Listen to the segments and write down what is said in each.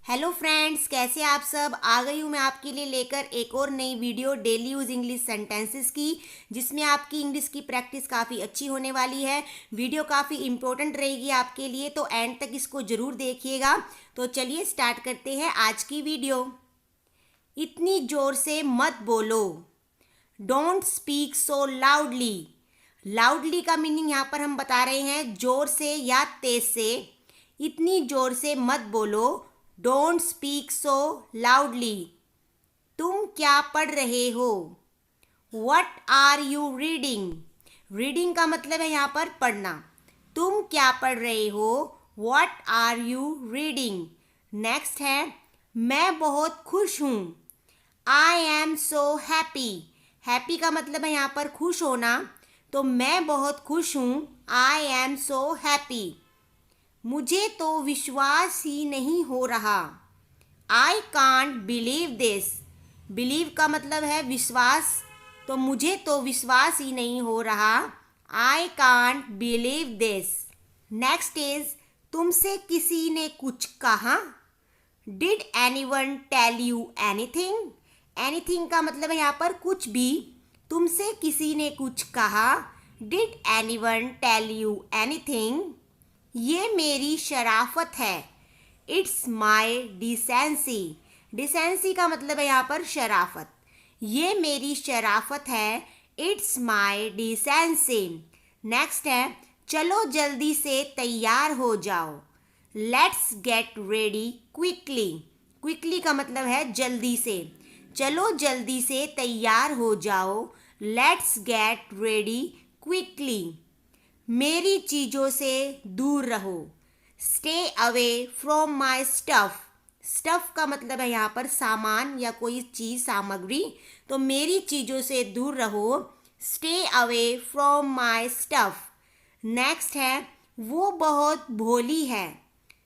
Hello friends, कैसे आप सब। आ गई हूँ मैं आपके लिए लेकर एक और नई video daily use English sentences की, जिसमें आपकी इंग्लिश की प्रैक्टिस काफ़ी अच्छी होने वाली है। वीडियो काफ़ी इंपॉर्टेंट रहेगी आपके लिए, तो एंड तक इसको ज़रूर देखिएगा। तो चलिए स्टार्ट करते हैं आज की वीडियो। इतनी ज़ोर से मत बोलो, don't speak so loudly. Loudly का मीनिंग यहाँ पर हम बता रहे हैं ज़ोर से या तेज से। इतनी ज़ोर से मत बोलो, डोंट स्पीक सो लाउडली। तुम क्या पढ़ रहे हो? What are you reading? Reading का मतलब है यहाँ पर पढ़ना। तुम क्या पढ़ रहे हो? What are you reading? Next है, मैं बहुत खुश हूँ। I am so happy. Happy का मतलब है यहाँ पर खुश होना, तो मैं बहुत खुश हूँ। I am so happy. मुझे तो विश्वास ही नहीं हो रहा। I can't believe this. Believe का मतलब है विश्वास, तो मुझे तो विश्वास ही नहीं हो रहा। I can't believe this. Next is, तुमसे किसी ने कुछ कहा? Did anyone tell you anything? Anything का मतलब है यहाँ पर कुछ भी। तुमसे किसी ने कुछ कहा? Did anyone tell you anything? ये मेरी शराफत है। It's my decency. डिसेंसी का मतलब है यहाँ पर शराफत। ये मेरी शराफत है। It's my decency. नेक्स्ट है, चलो जल्दी से तैयार हो जाओ। Let's get ready quickly. Quickly का मतलब है जल्दी से। चलो जल्दी से तैयार हो जाओ। Let's get ready quickly. मेरी चीज़ों से दूर रहो। Stay away from my stuff. Stuff का मतलब है यहाँ पर सामान या कोई चीज़, सामग्री। तो मेरी चीज़ों से दूर रहो। Stay away from my stuff. Next है, वो बहुत भोली है।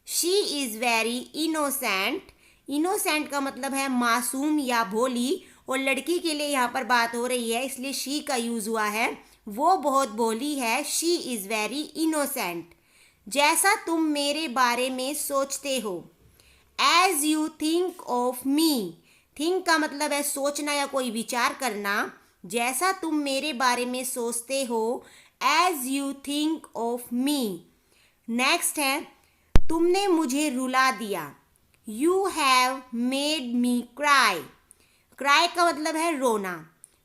She is very innocent. Innocent का मतलब है मासूम या भोली, और लड़की के लिए यहाँ पर बात हो रही है, इसलिए शी का यूज़ हुआ है। वो बहुत भोली है। She is very innocent. जैसा तुम मेरे बारे में सोचते हो। As you think of me. Think का मतलब है सोचना या कोई विचार करना। जैसा तुम मेरे बारे में सोचते हो। As you think of me. Next है, तुमने मुझे रुला दिया। You have made me cry. Cry का मतलब है रोना।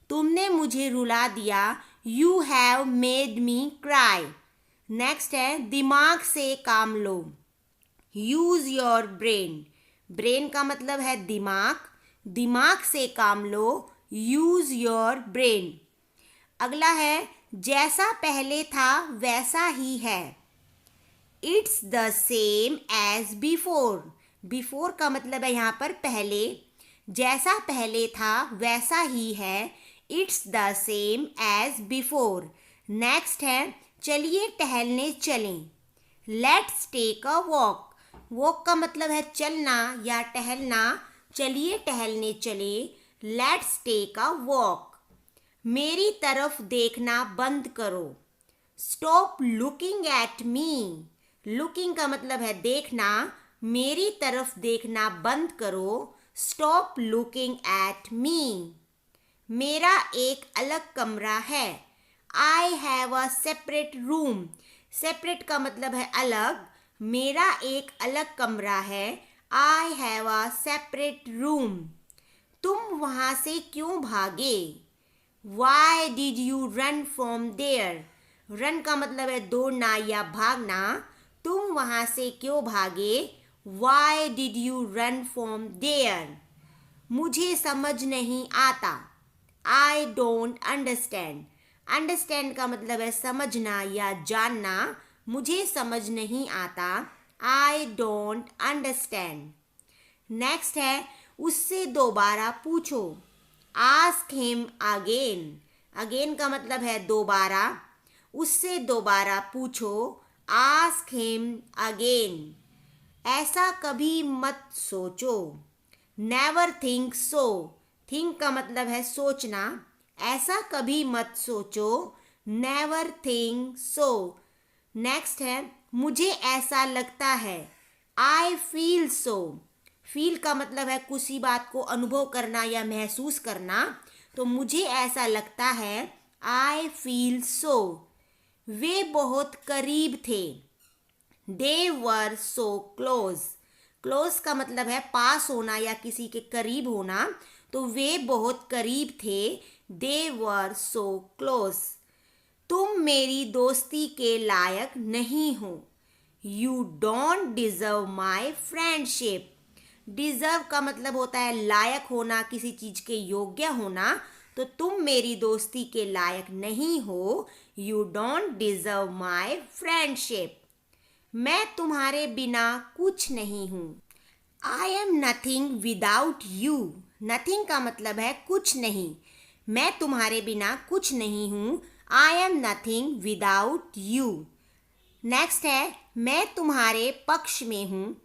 तुमने मुझे रुला दिया। You have made me cry. Next है, दिमाग से काम लो। Use your brain. ब्रेन का मतलब है दिमाग। दिमाग से काम लो। Use your brain. अगला है, जैसा पहले था वैसा ही है। It's the same as before. Before का मतलब है यहाँ पर पहले। जैसा पहले था वैसा ही है। It's the same as before. Next है, चलिए टहलने चलें। Let's take a walk. Walk का मतलब है चलना या टहलना। चलिए टहलने चले। Let's take a walk. मेरी तरफ देखना बंद करो। Stop looking at me. Looking का मतलब है देखना। मेरी तरफ देखना बंद करो। Stop looking at me. मेरा एक अलग कमरा है। I have a separate room. Separate का मतलब है अलग। मेरा एक अलग कमरा है। I have a separate room. तुम वहाँ से क्यों भागे? Why did you run from there? Run का मतलब है दौड़ना या भागना। तुम वहाँ से क्यों भागे? Why did you run from there? मुझे समझ नहीं आता। I don't understand. Understand का मतलब है समझना या जानना। मुझे समझ नहीं आता। I don't understand. नेक्स्ट है, उससे दोबारा पूछो। Ask him again. अगेन का मतलब है दोबारा। उससे दोबारा पूछो। Ask him again. ऐसा कभी मत सोचो। Never think so. थिंक का मतलब है सोचना। ऐसा कभी मत सोचो। Never think so. नेक्स्ट है, मुझे ऐसा लगता है। I feel so. फील का मतलब है किसी बात को अनुभव करना या महसूस करना। तो मुझे ऐसा लगता है, आई फील सो। वे बहुत करीब थे, दे वर सो क्लोज। क्लोज का मतलब है पास होना या किसी के करीब होना। तो वे बहुत करीब थे, दे वर सो क्लोज। तुम मेरी दोस्ती के लायक नहीं हो, you don't deserve my friendship. Deserve का मतलब होता है लायक होना, किसी चीज के योग्य होना। तो तुम मेरी दोस्ती के लायक नहीं हो, you don't deserve my friendship. मैं तुम्हारे बिना कुछ नहीं हूँ, I am nothing without you. Nothing का मतलब है कुछ नहीं। मैं तुम्हारे बिना कुछ नहीं हूँ, I am nothing without you. Next है, मैं तुम्हारे पक्ष में हूँ,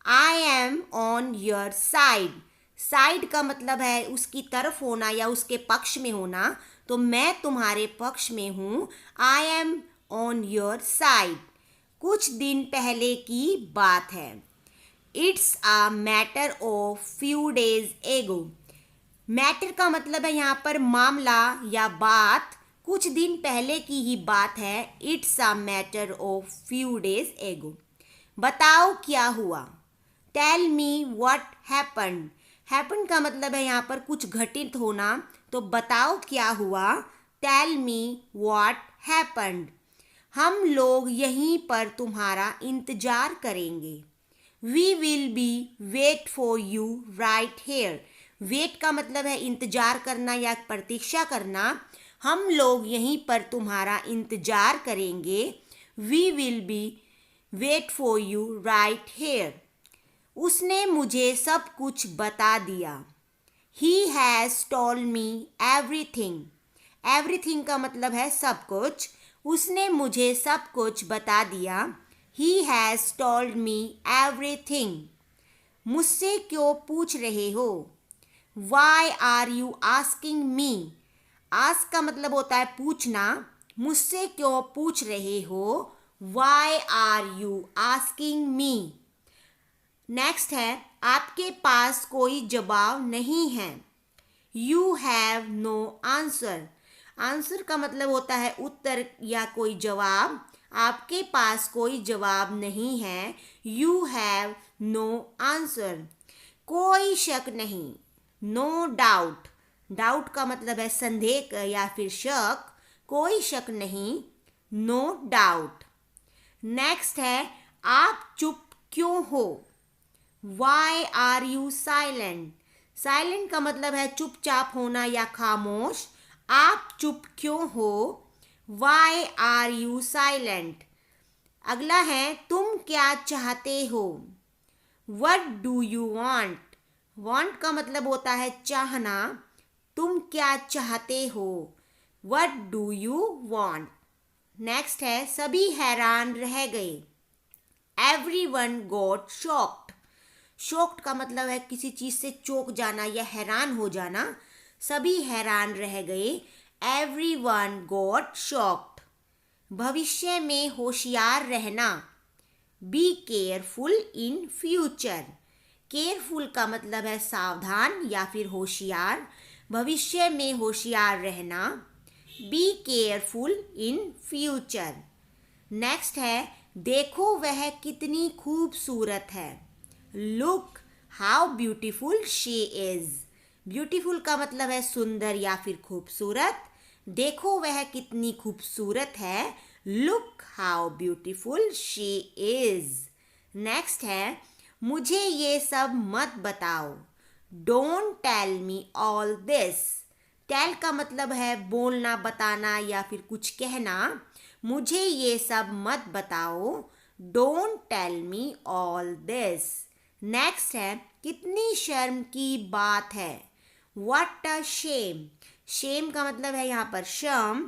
I M on your side. Side का मतलब है उसकी तरफ होना या उसके पक्ष में होना। तो मैं तुम्हारे पक्ष में हूँ, I M on your side. कुछ दिन पहले की बात है, it's a matter of few days एगो। मैटर का मतलब है यहाँ पर मामला या बात। कुछ दिन पहले की ही बात है, it's a matter of few days ago. बताओ क्या हुआ, tell me what happened. Happen का मतलब है यहाँ पर कुछ घटित होना। तो बताओ क्या हुआ, टेल मी व्हाट हैपन्ड। हम लोग यहीं पर तुम्हारा इंतजार करेंगे, we will be wait for you right here. Wait का मतलब है इंतजार करना या प्रतीक्षा करना। हम लोग यहीं पर तुम्हारा इंतजार करेंगे, we will be wait for you right here. उसने मुझे सब कुछ बता दिया, he has told me everything. Everything का मतलब है सब कुछ। उसने मुझे सब कुछ बता दिया, he has told me everything. मुझसे क्यों पूछ रहे हो, why are you asking me. Ask का मतलब होता है पूछना। मुझसे क्यों पूछ रहे हो, why are you asking me. Next है, आपके पास कोई जवाब नहीं है, you have no answer. Answer का मतलब होता है उत्तर या कोई जवाब। आपके पास कोई जवाब नहीं है, यू हैव नो आंसर। कोई शक नहीं, नो डाउट। डाउट का मतलब है संदेह या फिर शक। कोई शक नहीं, नो डाउट। नेक्स्ट है, आप चुप क्यों हो, why are you silent. Silent का मतलब है चुपचाप होना या खामोश। आप चुप क्यों हो, वाई आर यू साइलेंट। अगला है, तुम क्या चाहते हो, what do you want. Want का मतलब होता है चाहना। तुम क्या चाहते हो, what do you want. Next है, सभी हैरान रह गए, एवरीवन गॉट शॉक्ड। शॉक्ड का मतलब है किसी चीज से चौंक जाना या हैरान हो जाना। सभी हैरान रह गए, एवरीवन गॉट शॉक्ड। भविष्य में होशियार रहना, be careful in future. Careful का मतलब है सावधान या फिर होशियार। भविष्य में होशियार रहना, be careful in future. Next है, देखो वह कितनी खूबसूरत है, look how beautiful she is. Beautiful का मतलब है सुंदर या फिर खूबसूरत। देखो वह कितनी खूबसूरत है, look how beautiful she is. Next है, मुझे ये सब मत बताओ, don't tell me all this. Tell का मतलब है बोलना, बताना या फिर कुछ कहना। मुझे ये सब मत बताओ, don't tell me all this. Next है, कितनी शर्म की बात है, व्हाट अ शेम। शेम का मतलब है यहाँ पर शर्म।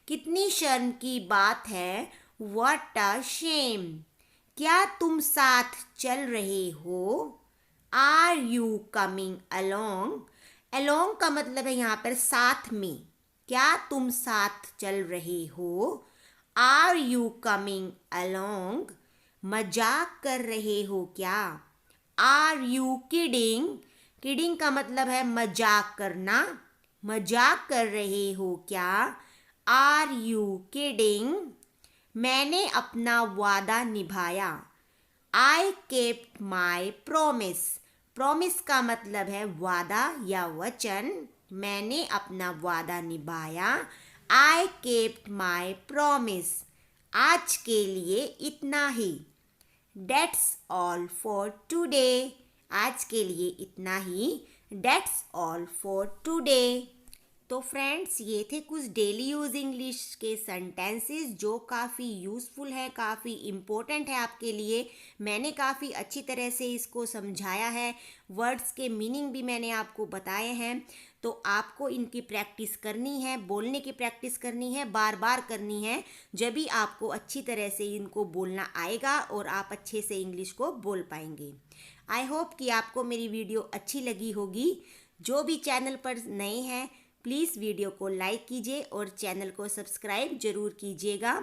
कितनी शर्म की बात है, व्हाट अ शेम। क्या तुम साथ चल रहे हो, are you coming along. Along का मतलब है यहाँ पर साथ में। क्या तुम साथ चल रहे हो, आर यू कमिंग अलोंग। मजाक कर रहे हो क्या, आर यू किडिंग? किडिंग का मतलब है मजाक करना, मजाक कर रहे हो क्या? Are you kidding? मैंने अपना वादा निभाया। I kept my promise. Promise का मतलब है वादा या वचन। मैंने अपना वादा निभाया। I kept my promise. आज के लिए इतना ही। That's all for today. आज के लिए इतना ही। That's all for today. तो फ्रेंड्स, ये थे कुछ डेली यूज़ इंग्लिश के सेंटेंसेस जो काफ़ी यूज़फुल है, काफ़ी इम्पोर्टेंट है आपके लिए। मैंने काफ़ी अच्छी तरह से इसको समझाया है, वर्ड्स के मीनिंग भी मैंने आपको बताए हैं। तो आपको इनकी प्रैक्टिस करनी है, बोलने की प्रैक्टिस करनी है, बार बार करनी है, जब भी आपको अच्छी तरह से इनको बोलना आएगा और आप अच्छे से इंग्लिश को बोल पाएंगे। आई होप कि आपको मेरी वीडियो अच्छी लगी होगी। जो भी चैनल पर नए हैं, प्लीज़ वीडियो को लाइक कीजिए और चैनल को सब्सक्राइब जरूर कीजिएगा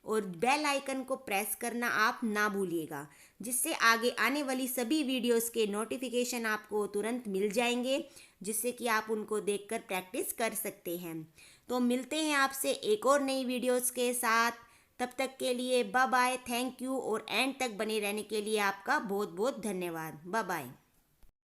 और बेल आइकन को प्रेस करना आप ना भूलिएगा, जिससे आगे आने वाली सभी वीडियोस के नोटिफिकेशन आपको तुरंत मिल जाएंगे, जिससे कि आप उनको देखकर प्रैक्टिस कर सकते हैं। तो मिलते हैं आपसे एक और नई वीडियोस के साथ। तब तक के लिए बाय बाय, थैंक यू, और एंड तक बने रहने के लिए आपका बहुत बहुत धन्यवाद। Bye bye.